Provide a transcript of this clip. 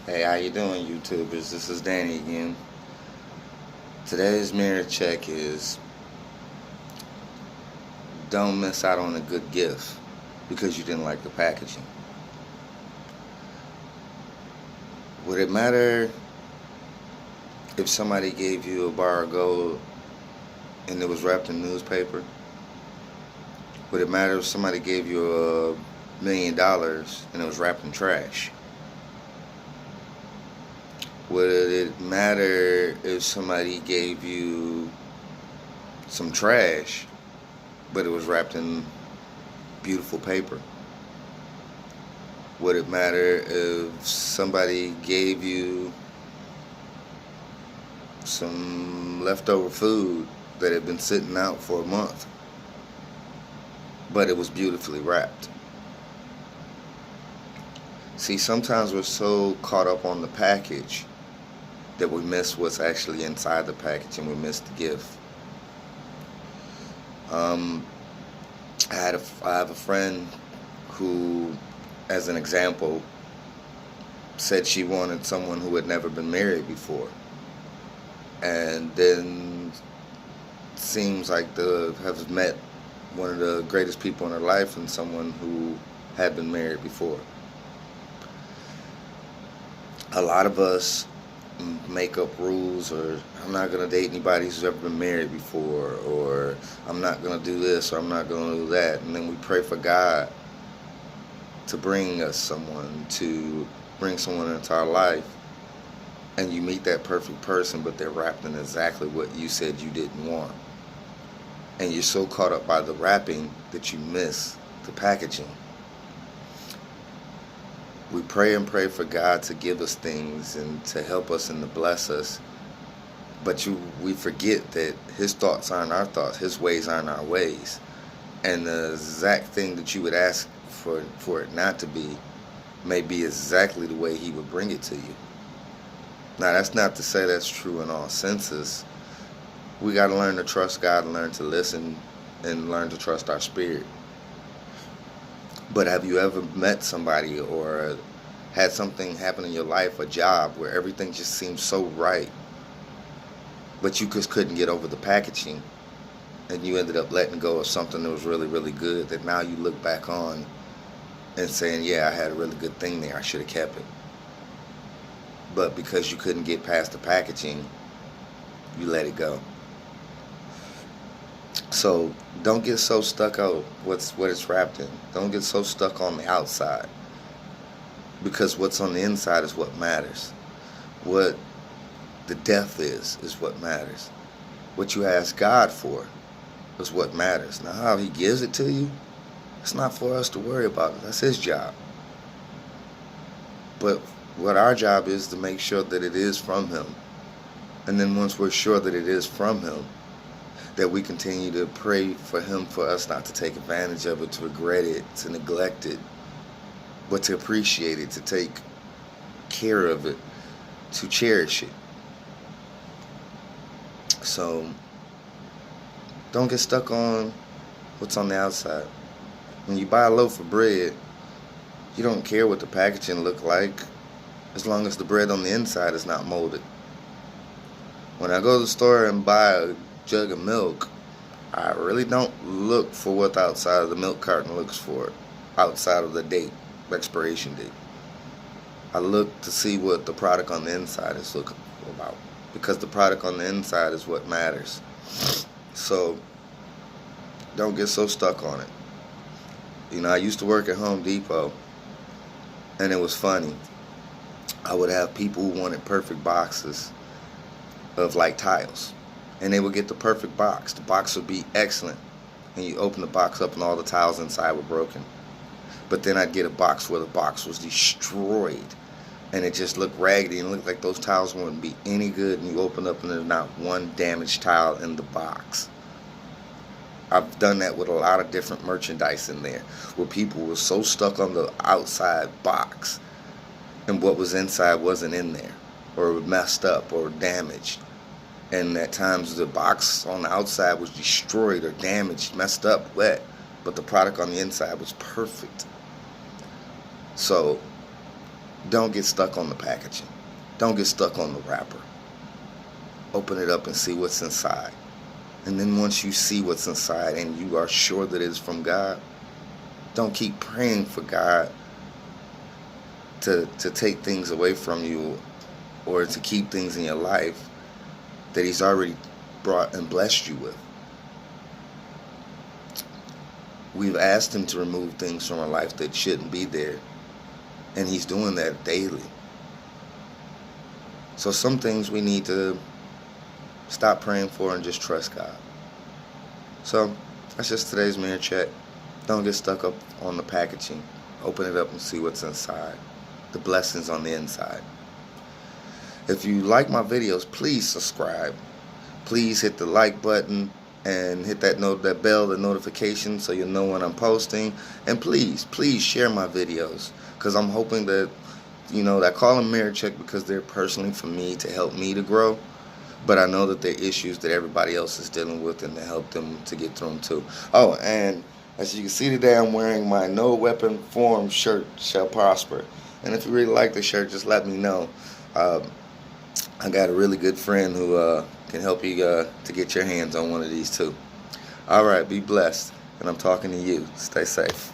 Hey, how you doing, YouTubers? This is Danny again. Today's mirror check is don't miss out on a good gift because you didn't like the packaging. Would it matter if somebody gave you a bar of gold and it was wrapped in newspaper? Would it matter if somebody gave you $1 million and it was wrapped in trash? Would it matter if somebody gave you some trash but it was wrapped in beautiful paper? Would it matter if somebody gave you some leftover food that had been sitting out for a month, but it was beautifully wrapped? See, sometimes we're so caught up on the package that we miss what's actually inside the package and we miss the gift. Um, I have a friend who, as an example, said she wanted someone who had never been married before, and then seems like to have met one of the greatest people in her life and someone who had been married before. A lot of us make up rules, or I'm not going to date anybody who's ever been married before, or I'm not going to do this, or I'm not going to do that, and then we pray for God to bring someone into our life, and you meet that perfect person, but they're wrapped in exactly what you said you didn't want, and you're so caught up by the wrapping that you miss the packaging. We pray and pray for God to give us things and to help us and to bless us, but we forget that His thoughts aren't our thoughts, His ways aren't our ways, and the exact thing that you would ask for it not to be may be exactly the way He would bring it to you. Now, that's not to say that's true in all senses. We got to learn to trust God and learn to listen and learn to trust our spirit. But have you ever met somebody or had something happen in your life, a job, where everything just seemed so right, but you just couldn't get over the packaging, and you ended up letting go of something that was really, really good, that now you look back on and saying, yeah, I had a really good thing there, I should have kept it. But because you couldn't get past the packaging, you let it go. So don't get so stuck on what it's wrapped in. Don't get so stuck on the outside, because what's on the inside is what matters. What the depth is what matters. What you ask God for is what matters. Now, how He gives it to you, it's not for us to worry about. That's His job. But what our job is to make sure that it is from Him. And then once we're sure that it is from Him, that we continue to pray for Him, for us not to take advantage of it, to regret it, to neglect it, but to appreciate it, to take care of it, to cherish it. So don't get stuck on what's on the outside. When you buy a loaf of bread, you don't care what the packaging look like, as long as the bread on the inside is not molded. When I go to the store and buy a jug of milk, I really don't look for what the outside of the milk carton looks for, outside of the expiration date. I look to see what the product on the inside is looking about, because the product on the inside is what matters. So don't get so stuck on it. You know, I used to work at Home Depot, and it was funny. I would have people who wanted perfect boxes of like tiles, and they would get the perfect box. The box would be excellent, and you open the box up and all the tiles inside were broken. But then I'd get a box where the box was destroyed, and it just looked raggedy and looked like those tiles wouldn't be any good, and you open up and there's not one damaged tile in the box. I've done that with a lot of different merchandise in there, where people were so stuck on the outside box and what was inside wasn't in there, or messed up or damaged. And at times the box on the outside was destroyed or damaged, messed up, wet, but the product on the inside was perfect. So Don't get stuck on the packaging. Don't get stuck on the wrapper. Open it up and see what's inside. And then once you see what's inside and you are sure that it's from God, don't keep praying for God to take things away from you or to keep things in your life that He's already brought and blessed you with. We've asked Him to remove things from our life that shouldn't be there, and He's doing that daily. So some things we need to stop praying for and just trust God. So that's just today's Mirror Check. Don't get stuck up on the packaging. Open it up and see what's inside. The blessings on the inside. If you like my videos, please subscribe. Please hit the like button and hit that bell, the notification, so you'll know when I'm posting. And please share my videos, because I'm hoping that, I call them Mirror Check because they're personally for me, to help me to grow. But I know that they're issues that everybody else is dealing with, and to help them to get through them too. Oh, and as you can see today, I'm wearing my No Weapon Formed shirt shall prosper. And if you really like the shirt, just let me know. I got a really good friend who can help you to get your hands on one of these too. All right, be blessed. And I'm talking to you. Stay safe.